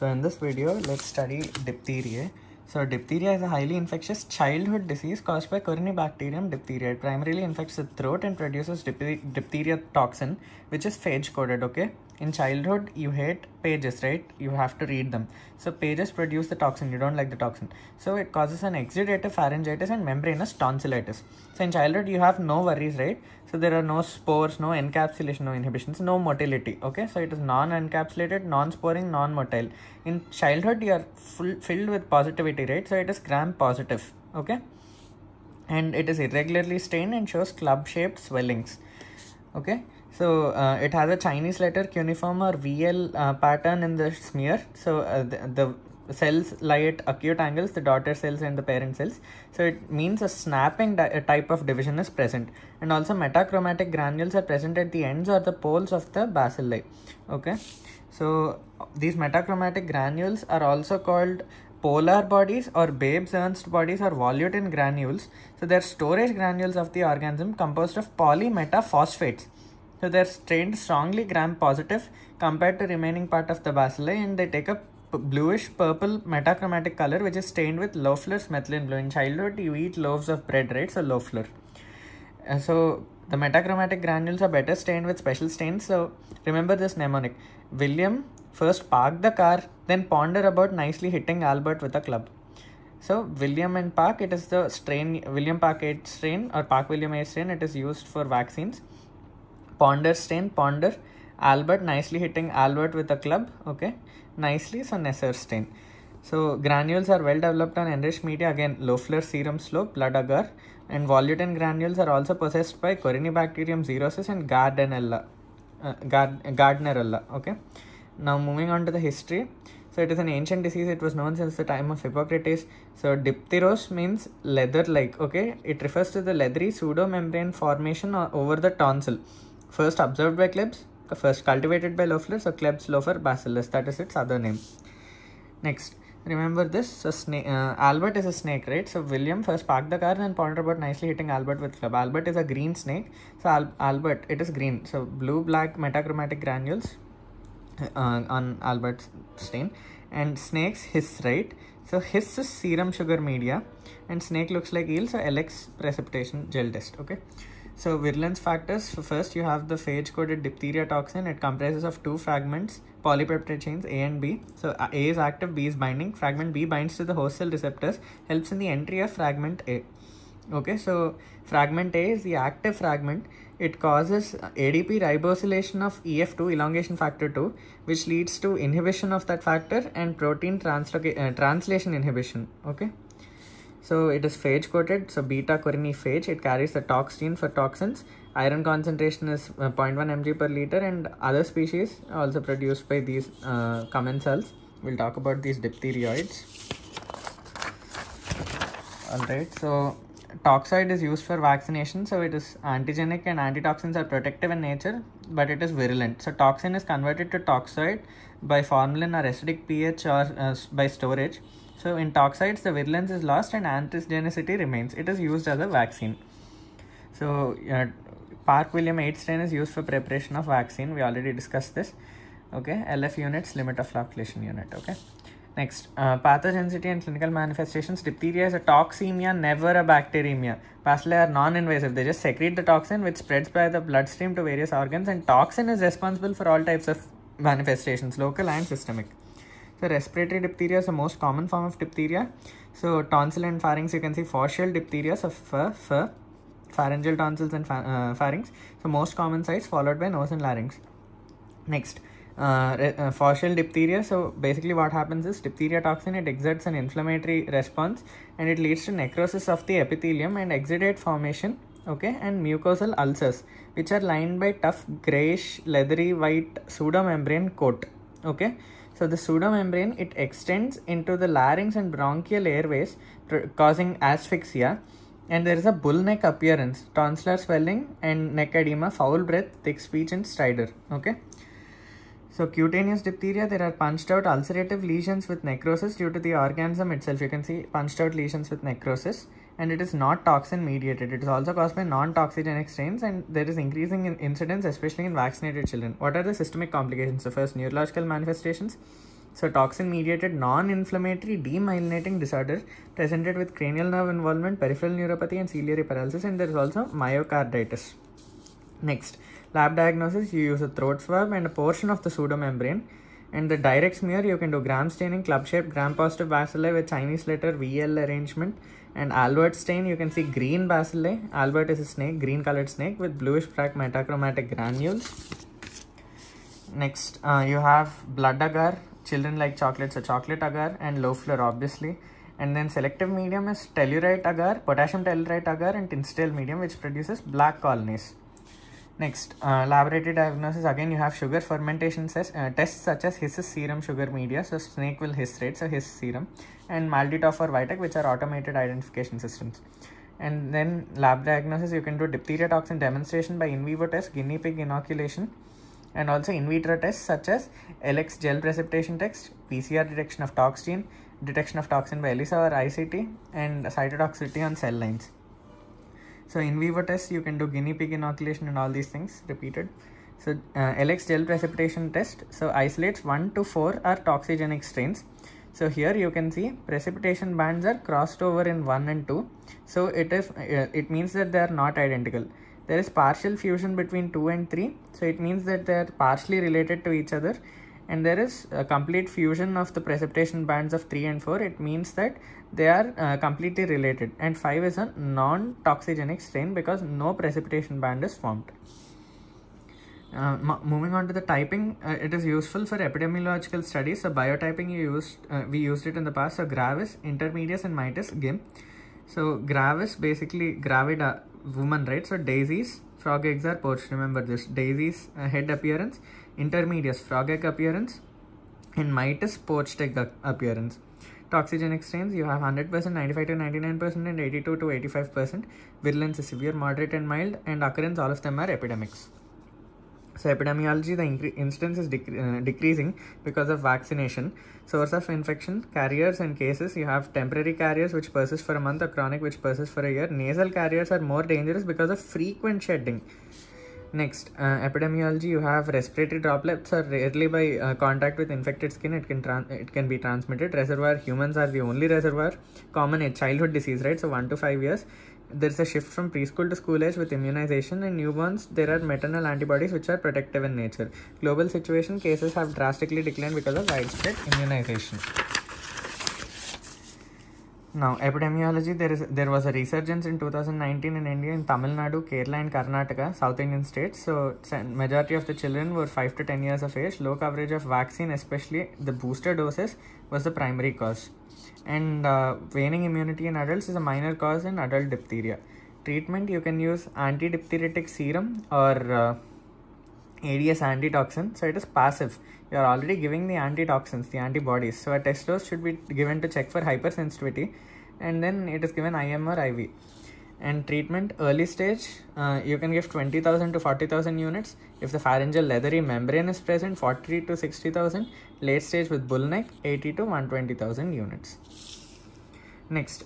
So in this video, let's study diphtheria. So diphtheria is a highly infectious childhood disease caused by Corynebacterium diphtheria. It primarily infects the throat and produces diphtheria toxin, which is phage coded. Okay, in childhood you hate pages, right? You have to read them. So pages produce the toxin. You don't like the toxin, so it causes an exudative pharyngitis and membranous tonsillitis. So in childhood you have no worries, right? So there are no spores, no encapsulation, no inhibitions, no motility. Okay, so it is non-encapsulated, non-sporing, non-motile. In childhood you are filled with positivity, right? So it is gram positive. Okay, and it is irregularly stained and shows club-shaped swellings. Okay, so it has a Chinese letter cuneiform or VL pattern in the smear. So the cells lie at acute angles, the daughter cells and the parent cells. So it means a snapping type of division is present, and also metachromatic granules are present at the ends or the poles of the bacilli. Okay, so these metachromatic granules are also called polar bodies or Babes-Ernst bodies or volutin granules. So they are storage granules of the organism composed of polymetaphosphates. So they are strained strongly gram positive compared to remaining part of the bacilli, and they take a bluish purple metachromatic color which is stained with Loeffler's methylene blue. In childhood you eat loaves of bread, right? So Loeffler. So the metachromatic granules are better stained with special stains. So remember this mnemonic: William first park the car, then ponder about nicely hitting Albert with a club. So William and Park, it is the strain William Park 8 strain or Park William 8 strain. It is used for vaccines. Ponder strain, ponder. Albert, nicely hitting Albert with a club. Okay, nicely, so Nesser stain. So granules are well developed on enriched media, again Loeffler serum slope, blood agar, and volutin granules are also possessed by Corynebacterium xerosis and Gardnerella. Okay, now moving on to the history. So it is an ancient disease. It was known since the time of Hippocrates. So diphtheros means leather-like. Okay, it refers to the leathery pseudomembrane formation over the tonsil, first observed by Klebs, first cultivated by Loeffler. So Klebs loeffler bacillus, that is its other name. Next, remember this. So Albert is a snake, right? So William first parked the car and pondered about nicely hitting Albert with club. Albert is a green snake. So Albert, it is green. So blue black metachromatic granules on Albert's stain. And snakes hiss, right? So hiss is serum sugar media, and snake looks like eel. So LX precipitation gel test. Okay, so virulence factors. First you have the phage coded diphtheria toxin. It comprises of two fragments, polypeptide chains A and B. So A is active, B is binding. Fragment B binds to the host cell receptors, helps in the entry of fragment A. Okay, so fragment A is the active fragment. It causes ADP ribosylation of EF2, elongation factor 2, which leads to inhibition of that factor and protein translation inhibition. Okay, so it is phage coated. So beta corynephrage, it carries the tox gene for toxins. Iron concentration is 0.1 mg per liter, and other species also produced by these commensals. We'll talk about these diphtheroids. Alright, so toxoid is used for vaccination. So it is antigenic, and antitoxins are protective in nature, but it is virulent. So toxin is converted to toxoid by formalin or acidic pH or by storage. So in toxoids, the virulence is lost and antigenicity remains. It is used as a vaccine. So Park William 8 strain is used for preparation of vaccine. We already discussed this. Okay, LF units, limit of flocculation unit. Okay. Next, pathogenicity and clinical manifestations. Diphtheria is a toxemia, never a bacteremia. Bacilli are non-invasive. They just secrete the toxin, which spreads by the bloodstream to various organs, and toxin is responsible for all types of manifestations, local and systemic. So respiratory diphtheria is the most common form of diphtheria. So tonsil and pharynx, you can see fascial diphtheria, so pharyngeal tonsils and pharynx. So most common sites, followed by nose and larynx. Next, fascial diphtheria. So basically what happens is diphtheria toxin, it exerts an inflammatory response, and it leads to necrosis of the epithelium and exudate formation. Okay, and mucosal ulcers, which are lined by tough grayish leathery white pseudomembrane coat. Okay, so the pseudomembrane, it extends into the larynx and bronchial airways, causing asphyxia, and there is a bull neck appearance, tonsillar swelling and neck edema, foul breath, thick speech and stridor. Okay, so cutaneous diphtheria, there are punched out ulcerative lesions with necrosis due to the organism itself. You can see punched out lesions with necrosis, and it is not toxin mediated. It is also caused by non-toxigenic strains, and there is increasing in incidence, especially in vaccinated children. What are the systemic complications? So first, neurological manifestations. So toxin-mediated non-inflammatory demyelinating disorder presented with cranial nerve involvement, peripheral neuropathy and ciliary paralysis, and there is also myocarditis. Next, lab diagnosis, you use a throat swab and a portion of the pseudomembrane, and the direct smear you can do gram staining, club shaped gram-positive bacilli with Chinese letter VL arrangement, and Albert stain you can see green bacilli. Albert is a snake, green colored snake with bluish black metachromatic granules. Next, you have blood agar. Children like chocolate, so chocolate agar, and low floor obviously. And then selective medium is tellurite agar, potassium tellurite agar, and tinstill medium, which produces black colonies. Next, laboratory diagnosis, again you have sugar fermentation tests such as Hiss's serum sugar media, so snake will hiss, right, so Hiss serum, and Malditoph or Vitek, which are automated identification systems. And then lab diagnosis, you can do diphtheria toxin demonstration by in vivo test, guinea pig inoculation, and also in vitro tests such as LX gel precipitation test, PCR detection of tox gene, detection of toxin by ELISA or ICT, and cytotoxicity on cell lines. So in vivo tests, you can do guinea pig inoculation and all these things repeated. So LX gel precipitation test, so isolates 1 to 4 are toxigenic strains. So here you can see precipitation bands are crossed over in 1 and 2. So it means that they are not identical. There is partial fusion between 2 and 3. So it means that they are partially related to each other. And there is a complete fusion of the precipitation bands of 3 and 4. It means that they are completely related. And 5 is a non-toxigenic strain because no precipitation band is formed. Moving on to the typing, it is useful for epidemiological studies. So biotyping we used it in the past. So gravis, intermedius and mitis, GIM. So gravis, basically gravida, woman, right? So daisies, frog eggs are poached. Remember this. Daisies, head appearance. Intermedius, frog egg appearance. And mitis, poached egg appearance. Toxigenic strains, you have 100%, 95 to 99% and 82 to 85%. Virulence is severe, moderate and mild, and occurrence, all of them are epidemics. So epidemiology, the incidence is decreasing because of vaccination. Source of infection, carriers and cases, you have temporary carriers which persist for a month or chronic which persist for a year. Nasal carriers are more dangerous because of frequent shedding. Next, epidemiology, you have respiratory droplets are rarely by contact with infected skin. It can be transmitted. Reservoir, humans are the only reservoir. Common age, childhood disease, right? So 1 to 5 years. There's a shift from preschool to school age with immunization. And newborns, there are maternal antibodies which are protective in nature. Global situation, cases have drastically declined because of widespread immunization. Now, epidemiology, there was a resurgence in 2019 in India in Tamil Nadu, Kerala and Karnataka, South Indian states. So, majority of the children were 5 to 10 years of age. Low coverage of vaccine, especially the booster doses, was the primary cause. And waning immunity in adults is a minor cause in adult diphtheria. Treatment, you can use anti-diphtheritic serum or ADS antitoxin. So, it is passive. You are already giving the antitoxins, the antibodies. So, a test dose should be given to check for hypersensitivity, and then it is given IM or IV. And treatment, early stage, you can give 20,000 to 40,000 units. If the pharyngeal leathery membrane is present, 40 to 60,000. Late stage with bull neck, 80 to 120,000 units. Next,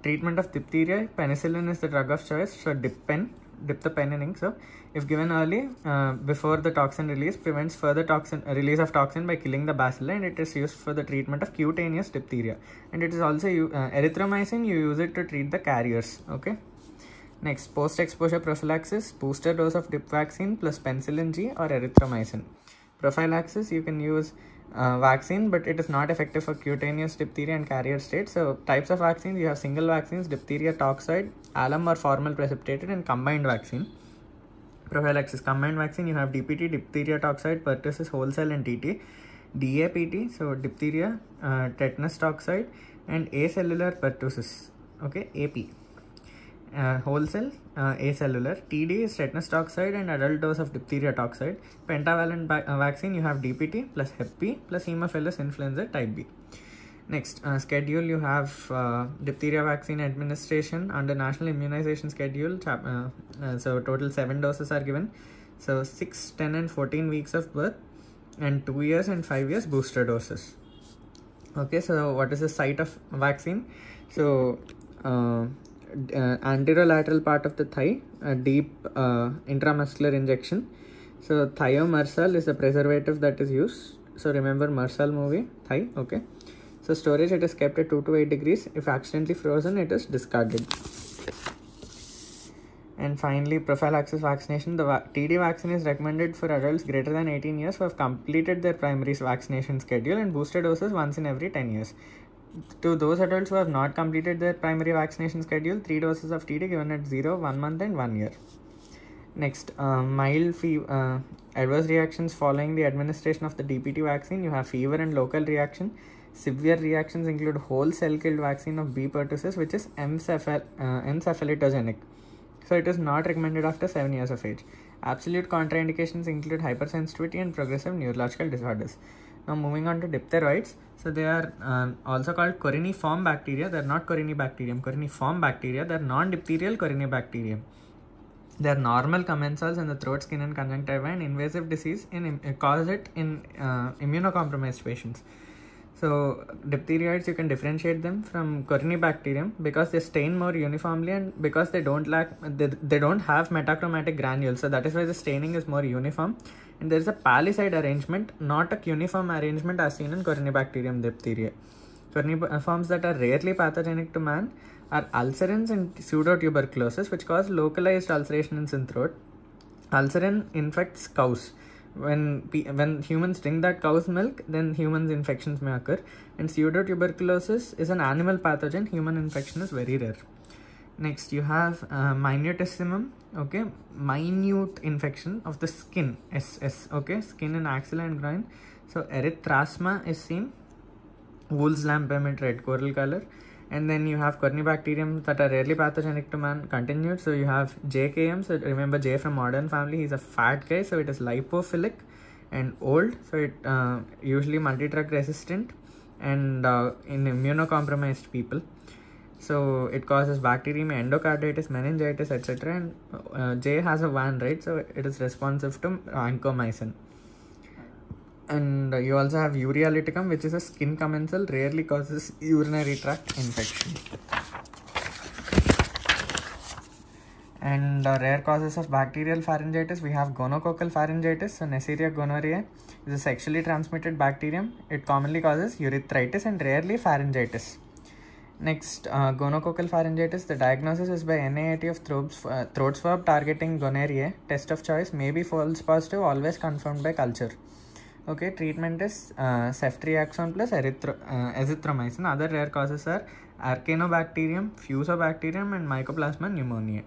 treatment of diphtheria, penicillin is the drug of choice. So, dip the pen in ink. So, if given early, before the toxin release, prevents further release of toxin by killing the bacilli, and it is used for the treatment of cutaneous diphtheria. And it is also erythromycin, you use it to treat the carriers. Okay. Next, post-exposure prophylaxis, booster dose of dip vaccine plus penicillin G or erythromycin. Prophylaxis, you can use vaccine, but it is not effective for cutaneous diphtheria and carrier state. So, types of vaccines, you have single vaccines, diphtheria toxoid, alum or formal precipitated, and combined vaccine. Prophylaxis, combined vaccine, you have DPT, diphtheria toxoid, pertussis, whole cell, and TT. DAPT, so diphtheria, tetanus toxoid, and acellular pertussis. Okay, AP. Whole cell, acellular. TD is tetanus toxoid and adult dose of diphtheria toxoid. Pentavalent vaccine, you have DPT plus Hep B plus Haemophilus influenza type B. Next, schedule, you have diphtheria vaccine administration under National Immunization Schedule. So, total 7 doses are given. So, 6, 10 and 14 weeks of birth, and 2 years and 5 years booster doses. Okay, so what is the site of vaccine? So, anterolateral part of the thigh, a deep intramuscular injection. So, thiomersal is the preservative that is used. So remember Marshall movie, Thai, okay. So storage, it is kept at 2 to 8 degrees. If accidentally frozen, it is discarded. And finally, prophylaxis vaccination. The TD vaccine is recommended for adults greater than 18 years who have completed their primary vaccination schedule, and booster doses once in every 10 years. To those adults who have not completed their primary vaccination schedule, 3 doses of TD given at 0, 1 month and 1 year. Next, mild fever, adverse reactions following the administration of the DPT vaccine. You have fever and local reaction. Severe reactions include whole cell killed vaccine of B pertussis, which is encephalitogenec. So it is not recommended after 7 years of age. Absolute contraindications include hypersensitivity and progressive neurological disorders. Now moving on to diphtheroids. So they are also called coriniform bacteria. They are not Corynebacterium. Coriniform bacteria. They are non-diphtherial Corynebacterium. They are normal commensals in the throat, skin and conjunctiva, and invasive disease cause it in immunocompromised patients. So diphtheroids, you can differentiate them from Corynebacterium because they stain more uniformly and because they don't have metachromatic granules. So that is why the staining is more uniform, and there is a palisade arrangement, not a cuneiform arrangement as seen in Corynebacterium diphtheria. Coryneiforms that are rarely pathogenic to man are ulcerins and pseudotuberculosis, which cause localized ulcerations in throat. Ulcerin infects cows. When humans drink that cow's milk, then humans infections may occur. And pseudotuberculosis is an animal pathogen. Human infection is very rare. Next, you have minutissimum, okay, minute infection of the skin, SS, okay, skin in axilla and groin. So erythrasma is seen, wool's lamp payment, red coral color. And then you have Corynebacterium that are rarely pathogenic to man, continued. So you have JKM. So remember J from Modern Family. He's a fat guy. So it is lipophilic and old. So it usually multi-drug resistant and in immunocompromised people. So it causes bacteremia, endocarditis, meningitis, etc. And J has a van, right? So it is responsive to vancomycin. And you also have urealyticum, which is a skin commensal, rarely causes urinary tract infection. And rare causes of bacterial pharyngitis, we have gonococcal pharyngitis. So Neisseria gonorrhoeae is a sexually transmitted bacterium. It commonly causes urethritis and rarely pharyngitis. Next, gonococcal pharyngitis. The diagnosis is by NAIT of throat swab targeting gonorrhoeae. Test of choice may be false positive, always confirmed by culture. Okay, treatment is ceftriaxone plus azithromycin. Other rare causes are Arcanobacterium, Fusobacterium, and Mycoplasma pneumoniae.